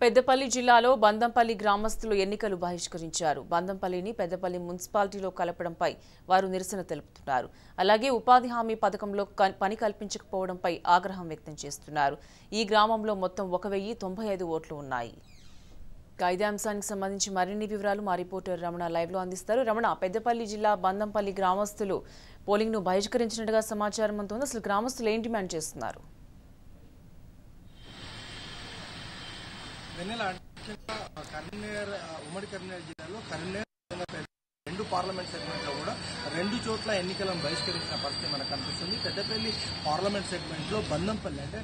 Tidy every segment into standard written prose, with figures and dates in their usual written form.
పెద్దపల్లి జిల్లాలో బందంపల్లి గ్రామస్తులు ఎన్నికలు బహిష్కరించారు. బందంపల్లిని పెద్దపల్లి మున్సిపాలిటీలో కలపడంపై వారు నిరసన తెలుపుతున్నారు. అలాగే ఉపాధి హామీ పథకంలో పని కల్పించకపోవడంపై ఆగ్రహం వ్యక్తం చేస్తున్నారు. ఈ గ్రామంలో మొత్తం 1095 ఓట్లు ఉన్నాయి. ఇదే అంశానికి సంబంధించి మరిన్ని వివరాలు మా రిపోర్టర్ రమణ లైవ్ లో అందిస్తారు. రమణ, పెద్దపల్లి జిల్లా బందంపల్లి గ్రామస్తులు పోలింగ్ ను బహిష్కరించినట్టుగా సమాచారం అందుతుంది. అసలు గ్రామస్తులు ఏం డిమాండ్ చేస్తున్నారు? కరీంనగర్ ఉమ్మడి కరీంనగర్ జిల్లాలో కరీంనగర్ రెండు పార్లమెంట్ సెగ్మెంట్ లో కూడా 2 చోట్ల ఎన్నికలను బహిష్కరించిన పరిస్థితి మనకు కనిపిస్తుంది. పెద్దపల్లి పార్లమెంట్ సెగ్మెంట్ లో బందంపల్లి అంటే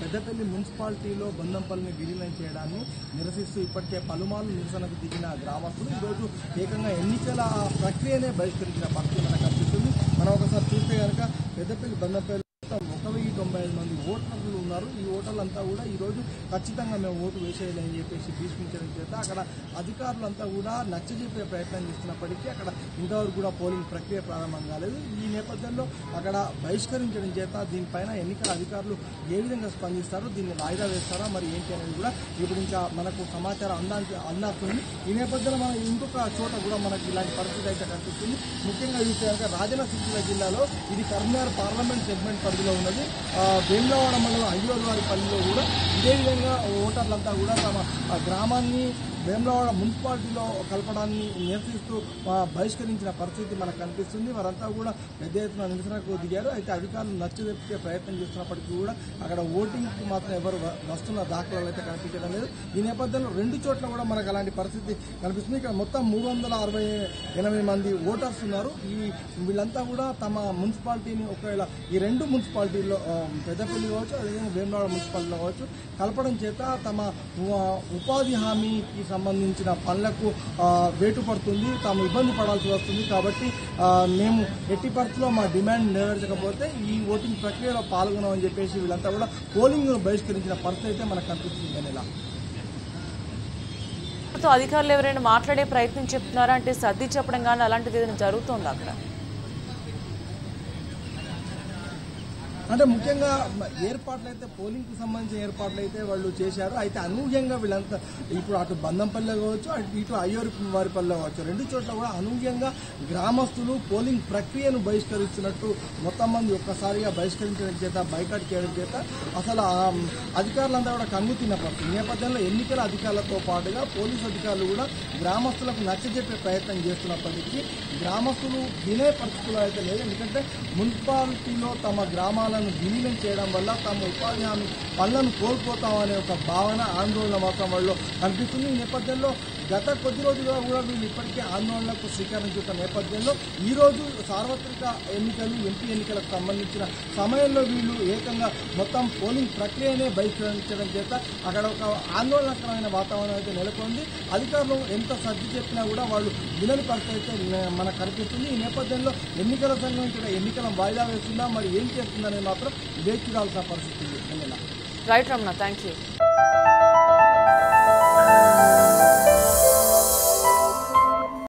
పెద్దపల్లి మున్సిపాలిటీలో బందంపల్లిని విలీనం చేయడాన్ని నిరసిస్తూ ఇప్పటికే పలుమార్లు నిరసనకు దిగిన గ్రామస్తులు ఈరోజు ఏకంగా ఎన్నికల ప్రక్రియనే బహిష్కరించిన పరిస్థితి మనకు కనిపిస్తుంది. మనం ఒకసారి చూస్తే కనుక పెద్దపల్లి బందంపల్లి 1095 మంది ఓటర్లు ఉన్నారు. ఈ ఓటర్లంతా కూడా ఈరోజు ఖచ్చితంగా మేము ఓటు వేసేయాలని చెప్పేసి భీష్మించడం చేత అక్కడ అధికారులంతా కూడా నచ్చజెప్పే ప్రయత్నం చేస్తున్నప్పటికీ అక్కడ ఇంతవరకు కూడా పోలింగ్ ప్రక్రియ ప్రారంభం కాలేదు. ఈ నేపథ్యంలో అక్కడ బహిష్కరించడం చేత దీనిపైన ఎన్నికల అధికారులు ఏ విధంగా స్పందిస్తారో, దీన్ని వాయిదా వేస్తారా మరి ఏంటి అనేది కూడా ఇప్పుడు ఇంకా మనకు సమాచారం అందాల్సింది. ఈ నేపథ్యంలో మనం ఇంకొక చోట కూడా మనకు ఇలాంటి పరిస్థితి అయితే కనిపిస్తుంది. ముఖ్యంగా చూస్తే కనుక రాజన్న సిరిసిల్ల జిల్లాలో ఇది కరీంనగర్ పార్లమెంట్ సెగ్మెంట్ పరిధిలో ఉన్నది. వేములవాడ మండలం అయ్యోలవారి పల్లిలో కూడా ఇదే విధంగా ఓటర్లంతా కూడా తమ గ్రామాన్ని వేములవాడ మున్సిపాలిటీలో కలపడాన్ని నిరసిస్తూ బహిష్కరించిన పరిస్థితి మనకు కనిపిస్తుంది. వారంతా కూడా పెద్ద ఎత్తున నిరసనకు దిగారు. అయితే అధికారులు నచ్చజెప్పే ప్రయత్నం చేస్తున్నప్పటికీ కూడా అక్కడ ఓటింగ్కి మాత్రం ఎవరు వస్తున్న దాఖలాలు అయితే కనిపించడం లేదు. ఈ నేపథ్యంలో 2 చోట్ల కూడా మనకు అలాంటి పరిస్థితి కనిపిస్తుంది. ఇక్కడ మొత్తం 368 మంది ఓటర్స్ ఉన్నారు. వీళ్ళంతా కూడా తమ మున్సిపాలిటీని ఒకవేళ ఈ 2 మున్సిపాలిటీల్లో పెద్దపల్లి కావచ్చు, అదేవిధంగా వేములవాడ మున్సిపాలిటీలో కావచ్చు కలపడం చేత తమ ఉపాధి హామీకి సంబంధించిన పనులకు వేటు పడుతుంది, తాము ఇబ్బంది పడాల్సి వస్తుంది. కాబట్టి మేము ఎట్టి పరిస్థితుల్లో మా డిమాండ్ నెరవేర్చకపోతే ఈ ఓటింగ్ ప్రక్రియలో పాల్గొనామని చెప్పేసి వీళ్ళంతా కూడా పోలింగ్ బహిష్కరించిన పరిస్థితి అయితే మనకు కనిపిస్తుంది. ఇలా అధికారులు ఎవరైనా మాట్లాడే ప్రయత్నం చెప్తున్నారా? అంటే సర్ది చెప్పడం కానీ అలాంటిది ఏదైనా జరుగుతుందా అక్కడ? అంటే ముఖ్యంగా ఏర్పాట్లు అయితే పోలింగ్కి సంబంధించిన ఏర్పాట్లు అయితే వాళ్ళు చేశారు. అయితే అనూహ్యంగా వీళ్ళంతా ఇప్పుడు అటు బందంపల్లి కావచ్చు, ఇటు అయ్యోరివారిపల్లి కావచ్చు 2 చోట్ల కూడా అనూహ్యంగా గ్రామస్తులు పోలింగ్ ప్రక్రియను బహిష్కరిస్తున్నట్టు మొత్తం మంది ఒక్కసారిగా బహిష్కరించడం చేత బైకాట్ చేయడం చేత అసలు అధికారులంతా కూడా కన్ను పరిస్థితి. ఈ నేపథ్యంలో ఎన్నికల అధికారులతో పాటుగా పోలీసు అధికారులు కూడా గ్రామస్తులకు నచ్చజెప్పే ప్రయత్నం చేస్తున్నప్పటికీ గ్రామస్తులు వినే పరిస్థితులు అయితే లేదు. ఎందుకంటే మున్సిపాలిటీలో తమ గ్రామాలను విలీనం చేయడం వల్ల తమ ఉపాధి హామీ పనులను కోల్పోతామనే ఒక భావన, ఆందోళన మాత్రం వాళ్ళు కనిపిస్తుంది. ఈ నేపథ్యంలో గత కొద్ది రోజులుగా కూడా వీళ్ళు ఇప్పటికే ఆందోళనకు శ్రీకారం చుట్టిన నేపథ్యంలో ఈ రోజు సార్వత్రిక ఎన్నికలు, ఎంపీ ఎన్నికలకు సంబంధించిన సమయంలో వీళ్ళు ఏకంగా మొత్తం పోలింగ్ ప్రక్రియనే బహిష్కరించడం చేత అక్కడ ఒక ఆందోళనకరమైన వాతావరణం అయితే నెలకొంది. అధికారులు ఎంత సర్ది చెప్పినా కూడా వాళ్ళు వినని పరిస్థితి అయితే మనకు కనిపిస్తుంది. ఈ నేపథ్యంలో ఎన్నికల సంఘం ఇక్కడ ఎన్నికల వాయిదా వేస్తుందా, మరి ఏం చేస్తుందనేది మాత్రం వేచి చూడాల్సిన పరిస్థితి ఉంది. Right Ramana, thank you.